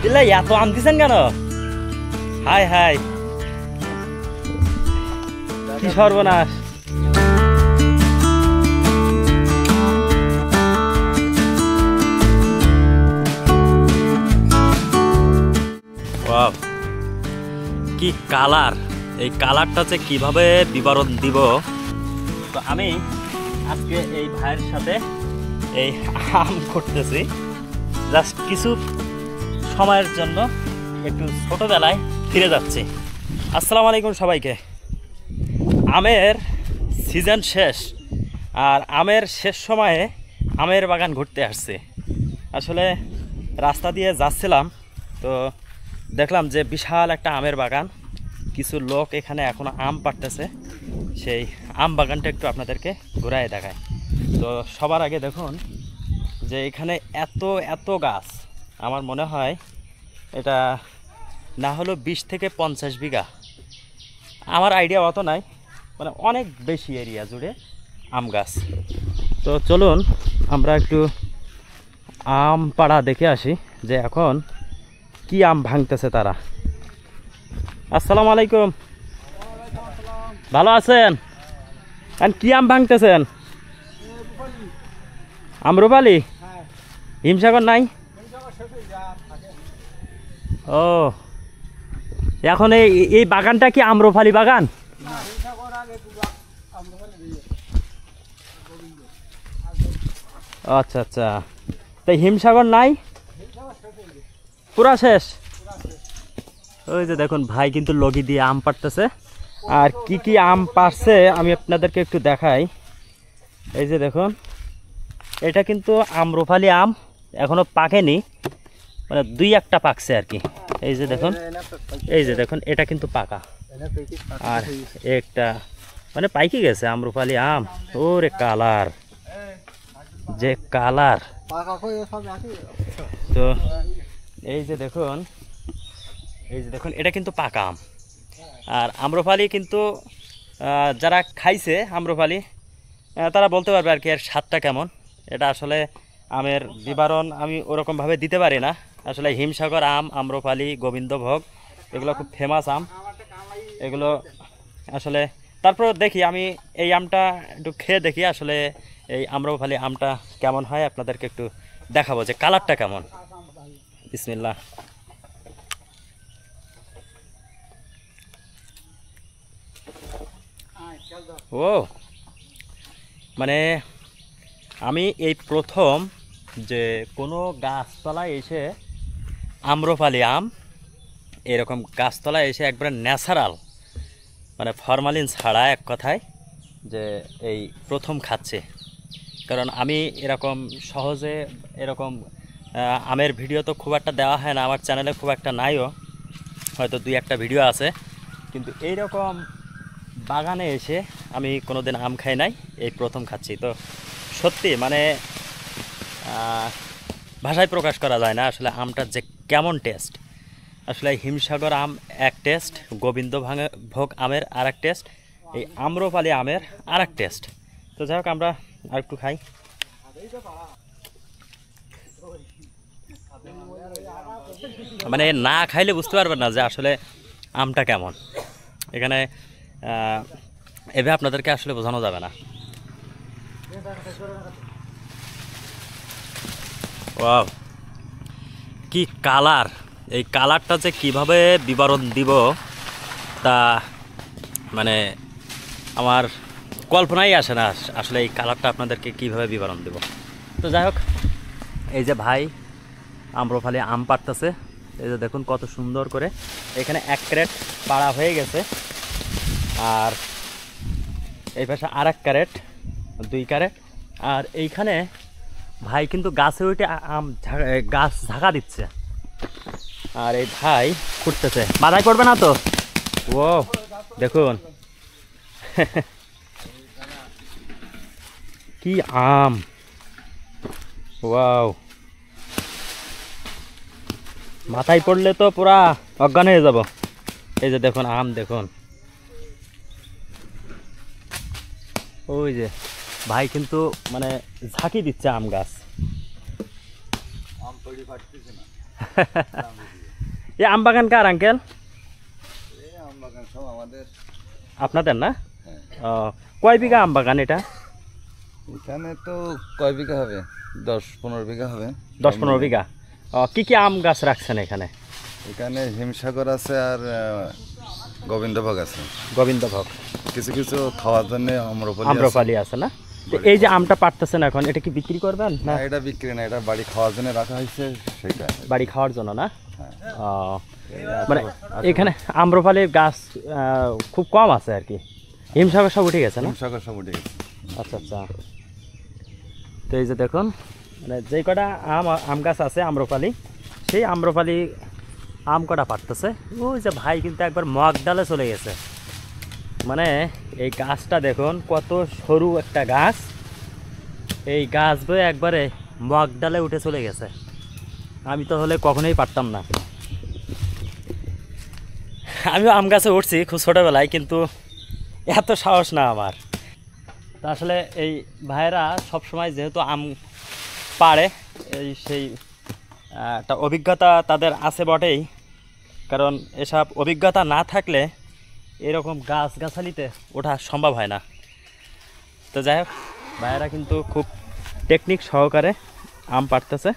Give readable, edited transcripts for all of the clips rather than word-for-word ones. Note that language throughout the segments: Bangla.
বিল্লাই এত আম দিছেন কেন? হাই হাই, কি সর্বনাশ! ওয়াও, কি কালার! এই কালারটা যে কিভাবে বিবরণ দিব, তো আমি আজকে এই ভাইয়ের সাথে এই আম করতেছি জাস্ট কিছু সময়ের জন্য, একটু ছোটবেলায় ফিরে যাচ্ছি। আসসালামু আলাইকুম সবাইকে। আমের সিজন শেষ, আর আমের শেষ সময়ে আমের বাগান ঘুরতে আসছি। আসলে রাস্তা দিয়ে যাচ্ছিলাম, তো দেখলাম যে বিশাল একটা আমের বাগান, কিছু লোক এখানে এখনো আম পাড়তেছে। সেই আম বাগানটা একটু আপনাদেরকে ঘুরায় দেখায়। তো সবার আগে দেখুন যে এখানে এত এত গাছ, আমার মনে হয় এটা না হলো 20 থেকে 50 বিঘা, আমার আইডিয়া অত নাই, মানে অনেক বেশি এরিয়া জুড়ে আম গাছ। তো চলুন আমরা একটু আম পাড়া দেখে আসি যে এখন কি আম ভাঙতেছে তারা। আসসালামু আলাইকুম, ভালো আছেন? কি আম ভাঙতেছেন? আম্রপালি? হিমসাগর নাই? ও, এখন এই বাগানটা কি আম্রপালি বাগান? আচ্ছা আচ্ছা, তাই হিমসাগর নাই, পুরা শেষ। ওই যে দেখুন ভাই কিন্তু লগি দিয়ে আম পাড়তেছে। আর কি কি আম পাড়ছে আমি আপনাদেরকে একটু দেখাই। এই যে দেখুন, এটা কিন্তু আম্রপালি আম, এখনো পাকেনি, মানে দুই একটা পাকছে আর কি। এই যে দেখুন, এই যে দেখুন, এটা কিন্তু পাকা, আর একটা মানে পাইকে গেছে আম্রপালি আম। ওরে কালার, যে কালার! তো এই যে দেখুন, এই যে দেখুন, এটা কিন্তু পাকা আম। আর আম্রপালি কিন্তু যারা খাইছে আম্রপালি তারা বলতে পারবে আর কি এর স্বাদটা কেমন। এটা আসলে আমের বিবরণ আমি ওরকমভাবে দিতে পারি না। আসলে হিমসাগর আম, আম্রপালি, গোবিন্দভোগ এগুলো খুব ফেমাস আম এগুলো। আসলে তারপর দেখি আমি এই আমটা একটু খেয়ে দেখি আসলে এই আম্রপালি আমটা কেমন হয়, আপনাদেরকে একটু দেখাবো যে কালারটা কেমন। বিসমিল্লাহ। ও, মানে আমি এই প্রথম যে কোনো গাছতলায় এসে আম্রপালি আম, এরকম গাছতলায় এসে একবারে ন্যাচারাল, মানে ফরমালিন ছাড়া এক কথায়, যে এই প্রথম খাচ্ছে। কারণ আমি এরকম সহজে এরকম আমের ভিডিও তো খুব একটা দেওয়া হয় না, আমার চ্যানেলে খুব একটা নাইও, হয়তো 2-1টা ভিডিও আছে, কিন্তু এইরকম বাগানে এসে আমি কোনোদিন আম খাই নাই, এই প্রথম খাচ্ছি। তো সত্যি মানে ভাষায় প্রকাশ করা যায় না আসলে আমটার যে কেমন টেস্ট। আসলে হিমসাগর আম এক টেস্ট, গোবিন্দভোগ আমের আর এক টেস্ট, এই আম্রপালি আমের আর এক টেস্ট। তো যাই হোক, আমরা আর একটু খাই। মানে না খাইলে বুঝতে পারবেন না যে আসলে আমটা কেমন। এখানে এভাবে আপনাদেরকে আসলে বোঝানো যাবে না। ওয়াও, কি কালার! এই কালারটা যে কিভাবে বিবরণ দিব তা মানে আমার কল্পনাই আসে না আসলে এই কালারটা আপনাদেরকে কিভাবে বিবরণ দেব। তো যাই হোক, এই যে ভাই আম্রপালি আম পাড়তেছে, এই যে দেখুন কত সুন্দর করে। এখানে 1 ক্যারেট পাড়া হয়ে গেছে, আর এই পাশে আর 1 ক্যারেট, 2 ক্যারেট। আর এইখানে ভাই কিন্তু গাছে উঠে আম গাছ ঝাঁকা দিচ্ছে, আর এই ভাই খুঁড়তেছে। মাথায় পড়বে না তো? ও দেখুন কি আম! ওয়াও, মাথায় পড়লে তো পুরা অজ্ঞান হয়ে যাব। এই যে দেখুন আম, দেখুন ওই যে ভাই কিন্তু মানে ঝাঁকি দিচ্ছে আম গাছ। এই আম বাগান কার আঙ্কেল? আম বাগান সব আমাদের। আপনাদের না? হ্যাঁ। কয় বিঘা আম বাগান এটা? এখানে তো কয় বিঘা হবে, 10-15 বিঘা হবে। 10-15 বিঘা। কি কি আম গাছ রাখছেন এখানে? এখানে হিমসাগর আছে আর গোবিন্দভোগ আছে। গোবিন্দভোগ, কিছু কিছু খাওয়ার জন্য আম্রপালি আছে না? তো এই যে আমটা পাড়তেছেন এখন, এটা কি বিক্রি করবেন না? এটা বিক্রি না, এটা বাড়ি খাওয়ার জন্য রাখা হয়েছে। সেটা বাড়ি খাওয়ার জন্য না? হ্যাঁ। মানে এখানে আম্রপালির গাছ খুব কম আছে আর কি। হিমসাগর সব উঠে গেছে না? হিমসাগর সব উঠে গেছে। আচ্ছা আচ্ছা। তো এই যে দেখুন, মানে যে কটা আম গাছ আছে আম্রপালি, সেই আম্রপালি আম কটা পাড়তেছে। ওই যে ভাই কিন্তু একবার মগ ডালে চলে গেছে। মানে এই গাছটা দেখুন কত সরু একটা গাছ, এই গাছ বয়ে একবারে মগ ডালে উঠে চলে গেছে। আমি তো হলে কখনোই পারতাম না। আমিও আম গাছে উঠছি খুব ছোটোবেলায়, কিন্তু এত সাহস না আমার। তা আসলে এই ভাইয়েরা সবসময় যেহেতু আম পাড়ে, এই সেই একটা অভিজ্ঞতা তাদের আছে বটেই, কারণ এসব অভিজ্ঞতা না থাকলে এরকম গাছগাছালিতে ওঠা সম্ভব হয় না। তো যাই হোক, ভাইয়েরা কিন্তু খুব টেকনিক সহকারে আম পাড়তেছে।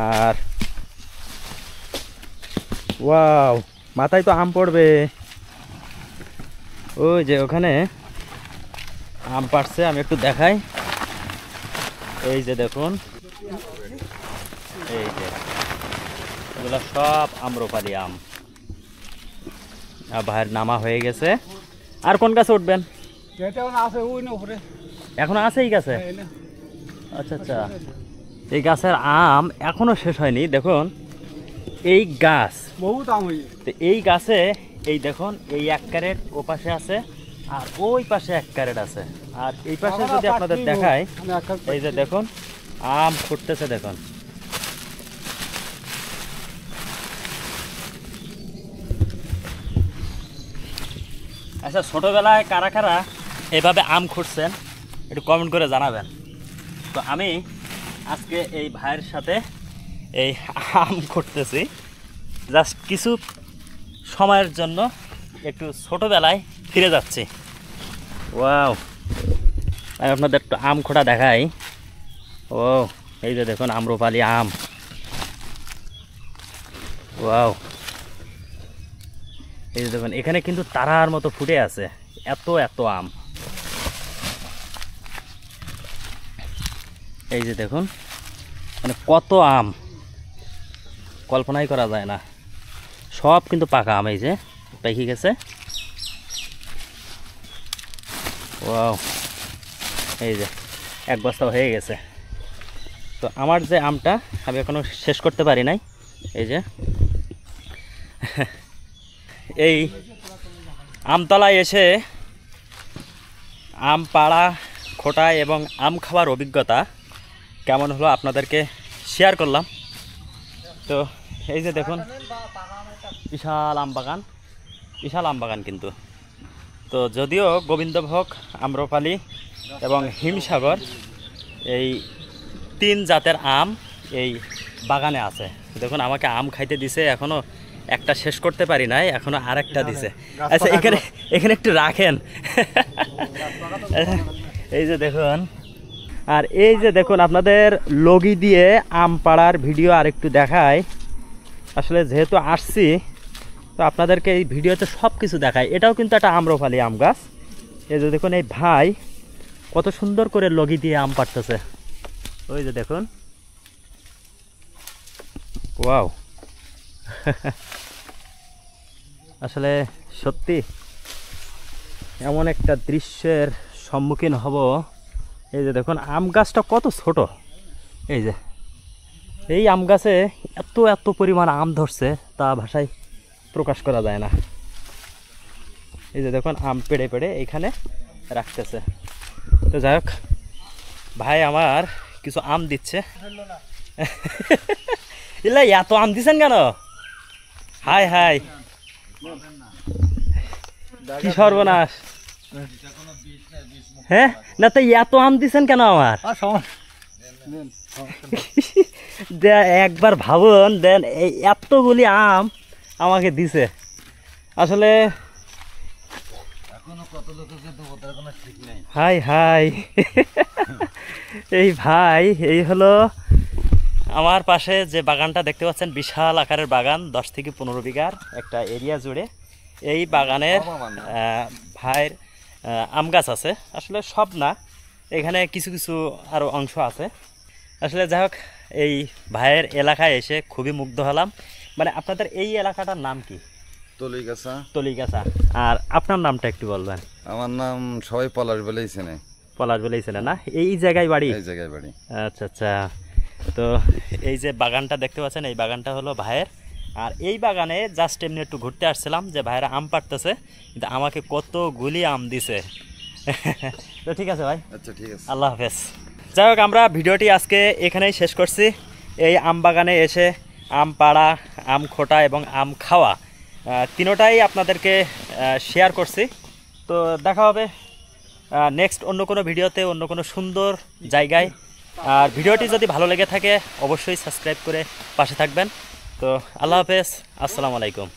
আর ওয়াও, মাথায় তো আম পড়বে। ওই যে ওখানে আম পাড়ছে, আমি একটু দেখাই। এই যে দেখুন, এই যে এগুলো সব আম্রপালি আম। ভাইয়ের নামা হয়ে গেছে। আর কোন গাছে উঠবেন? এখনো আছে এই গাছে? আচ্ছা আচ্ছা। এই গাছের আম এখনো শেষ হয়নি। দেখুন এই গাছ বহুত আম হয়েছে। এই গাছে এই দেখুন, এই 1 ক্যারেট ও পাশে আছে, আর ওই পাশে 1 ক্যারেট আছে। আর এই পাশে যদি আপনাদের দেখায়, এই যে দেখুন আম ফুটতেছে দেখুন। আচ্ছা, ছোটোবেলায় কারা কারা এভাবে আম খুঁটছেন একটু কমেন্ট করে জানাবেন। তো আমি আজকে এই ভাইয়ের সাথে এই আম খুঁটতেছি জাস্ট কিছু সময়ের জন্য, একটু ছোটোবেলায় ফিরে যাচ্ছি। ওয়াও, আমি আপনাদের একটু আম খোঁটা দেখাই। ও এই যে দেখুন আম্রপালি আম। ওয়াও, এই যে দেখুন এখানে কিন্তু তারার মতো ফুটে আছে, এত এত আম। এই যে দেখুন, মানে কত আম কল্পনাই করা যায় না। সব কিন্তু পাকা আম, এই যে পেকে গেছে। ওয়াও, এই যে 1 বস্তা হয়ে গেছে। তো আমার যে আমটা আমি এখনো শেষ করতে পারি নাই। এই যে এই আমতলায় এসে আম পাড়া, খোটা এবং আম খাওয়ার অভিজ্ঞতা কেমন হলো আপনাদেরকে শেয়ার করলাম। তো এই যে দেখুন বিশাল আম বাগান, বিশাল আম বাগান কিন্তু। তো যদিও গোবিন্দভোগ, আম্রপালি এবং হিমসাগর এই 3 জাতের আম এই বাগানে আছে। দেখুন আমাকে আম খাইতে দিছে, এখনও একটা শেষ করতে পারি নাই, এখনও আরেকটা দিছে। আচ্ছা এখানে এখানে একটু রাখেন। এই যে দেখুন, আর এই যে দেখুন আপনাদের লগি দিয়ে আম পাড়ার ভিডিও আরেকটু দেখায়। আসলে যেহেতু আসছি, তো আপনাদেরকে এই ভিডিওতে সব কিছু দেখায়। এটাও কিন্তু একটা আম্রপালি আম গাছ। এই যে দেখুন এই ভাই কত সুন্দর করে লগি দিয়ে আম পাড়তেছে। ওই যে দেখুন, ওয়াও। আসলে সত্যি এমন একটা দৃশ্যের সম্মুখীন হব। এই যে দেখুন আম গাছটা কত ছোট। এই যে এই আম গাছে এত এত পরিমাণ আম ধরছে, তা ভাষায় প্রকাশ করা যায় না। এই যে দেখুন আম পেড়ে পেড়ে এইখানে রাখতেছে। তো যাই হোক, ভাই আমার কিছু আম দিচ্ছে। ইল্লা এত আম দিচ্ছেন কেন? হাই হাই, কি সর্বনাশ। হ্যাঁ না, তো এত আম দিচ্ছেন কেন আমার? একবার ভাবুন দেন এই এতগুলি আম আমাকে দিছে আসলে এখনো কত লোককে দেবো তার কোনো ঠিক নেই। হাই হাই এই ভাই এই হলো আমার পাশে যে বাগানটা দেখতে পাচ্ছেন, বিশাল আকারের বাগান, 10 থেকে 15 বিঘার একটা এরিয়া জুড়ে। এই বাগানের ভাইয়ের আম গাছ আছে, আসলে সব না, এখানে কিছু কিছু আরও অংশ আছে। আসলে যাই হোক, এই ভাইয়ের এলাকায় এসে খুবই মুগ্ধ হলাম। মানে আপনাদের এই এলাকাটার নাম কি? তলিগাছা। তলিগাছা। আর আপনার নামটা একটু বলবেন। আমার নাম সবাই পলাশ বলেই চেনে। পলাশ বলেই ছিলেন না? এই জায়গায় বাড়ি? এই জায়গায় বাড়ি। আচ্ছা আচ্ছা। তো এই যে বাগানটা দেখতে পাচ্ছেন, এই বাগানটা হলো ভাইয়ের। আর এই বাগানে জাস্ট এমনি একটু ঘুরতে আসছিলাম যে ভাইয়েরা আম পাড়তেছে, কিন্তু আমাকে কতগুলি আম দিছে। তো ঠিক আছে ভাই, আচ্ছা ঠিক আছে, আল্লাহ হাফেজ। যাই হোক, আমরা ভিডিওটি আজকে এখানেই শেষ করছি। এই আম বাগানে এসে আম পাড়া, আম খোটা এবং আম খাওয়া তিনোটাই আপনাদেরকে শেয়ার করছি। তো দেখা হবে নেক্সট অন্য কোনো ভিডিওতে, অন্য কোনো সুন্দর জায়গায়। আর ভিডিওটি যদি ভালো লেগে থাকে অবশ্যই সাবস্ক্রাইব করে পাশে থাকবেন। তো আল্লাহ হাফেজ, আসসালামু আলাইকুম।